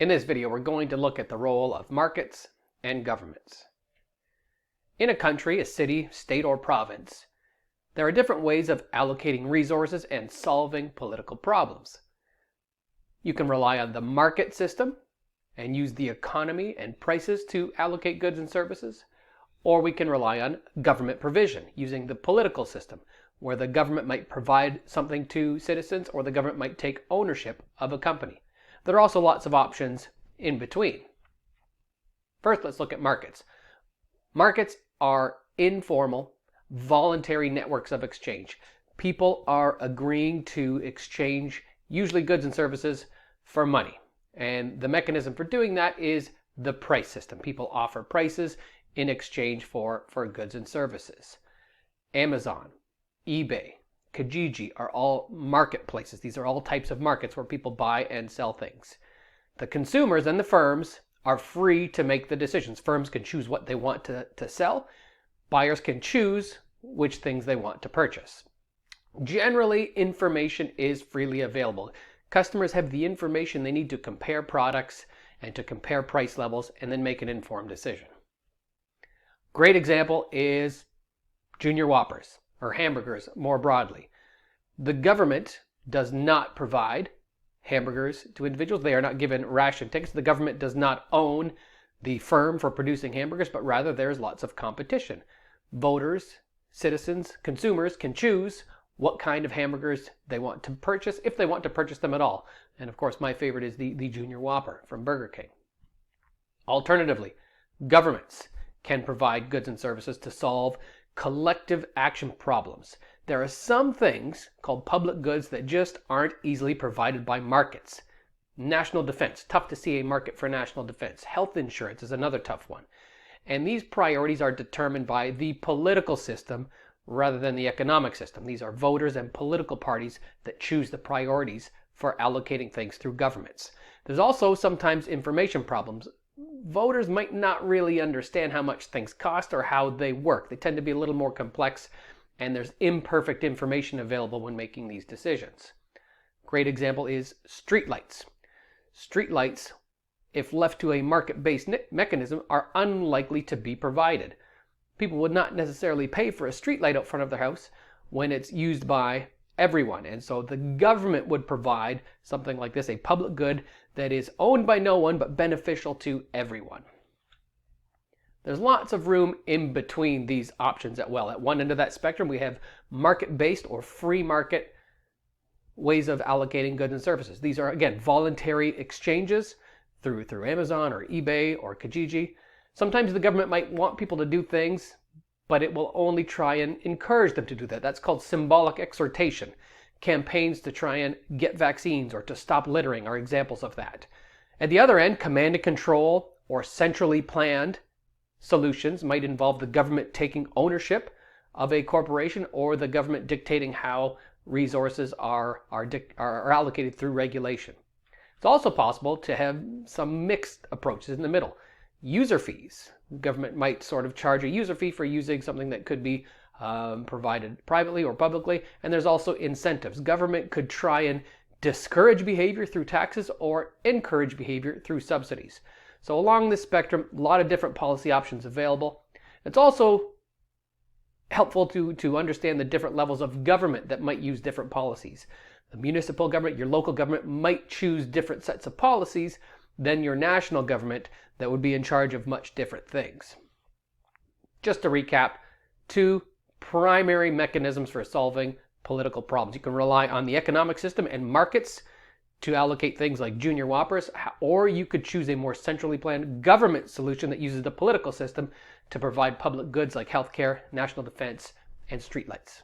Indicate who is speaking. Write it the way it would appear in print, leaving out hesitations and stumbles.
Speaker 1: In this video, we're going to look at the role of markets and governments. In a country, a city, state, or province, there are different ways of allocating resources and solving political problems. You can rely on the market system and use the economy and prices to allocate goods and services, or we can rely on government provision using the political system, where the government might provide something to citizens or the government might take ownership of a company. There are also lots of options in between. First, let's look at markets. Markets are informal, voluntary networks of exchange. People are agreeing to exchange usually goods and services for money. And the mechanism for doing that is the price system. People offer prices in exchange for goods and services. Amazon, eBay, Kijiji are all marketplaces. These are all types of markets where people buy and sell things. The consumers and the firms are free to make the decisions. Firms can choose what they want to sell. Buyers can choose which things they want to purchase. Generally, information is freely available. Customers have the information they need to compare products and to compare price levels and then make an informed decision. Great example is Junior Whoppers, or hamburgers more broadly. The government does not provide hamburgers to individuals. They are not given ration tickets. The government does not own the firm for producing hamburgers, but rather there's lots of competition. Voters, citizens, consumers can choose what kind of hamburgers they want to purchase, if they want to purchase them at all. And of course, my favorite is the Junior Whopper from Burger King. Alternatively, governments can provide goods and services to solve collective action problems. There are some things called public goods that just aren't easily provided by markets. National defense, tough to see a market for national defense. Health insurance is another tough one. And these priorities are determined by the political system rather than the economic system. These are voters and political parties that choose the priorities for allocating things through governments. There's also sometimes information problems. Voters might not really understand how much things cost or how they work. They tend to be a little more complex, and there's imperfect information available when making these decisions. Great example is streetlights. Streetlights, if left to a market-based mechanism, are unlikely to be provided. People would not necessarily pay for a streetlight out front of their house when it's used by everyone. And so the government would provide something like this, a public good that is owned by no one but beneficial to everyone. There's lots of room in between these options as well. At one end of that spectrum, we have market-based or free market ways of allocating goods and services. These are, again, voluntary exchanges through Amazon or eBay or Kijiji. Sometimes the government might want people to do things, but it will only try and encourage them to do that. That's called symbolic exhortation. Campaigns to try and get vaccines or to stop littering are examples of that. At the other end, command and control or centrally planned solutions might involve the government taking ownership of a corporation or the government dictating how resources are allocated through regulation. It's also possible to have some mixed approaches in the middle. User fees. The government might sort of charge a user fee for using something that could be provided privately or publicly. And there's also incentives. Government could try and discourage behavior through taxes or encourage behavior through subsidies. So along this spectrum, a lot of different policy options available. It's also helpful to understand the different levels of government that might use different policies. The municipal government, your local government, might choose different sets of policies than your national government that would be in charge of much different things. Just to recap, two primary mechanisms for solving political problems. You can rely on the economic system and markets to allocate things like Junior Whoppers, or you could choose a more centrally planned government solution that uses the political system to provide public goods like healthcare, national defense, and streetlights.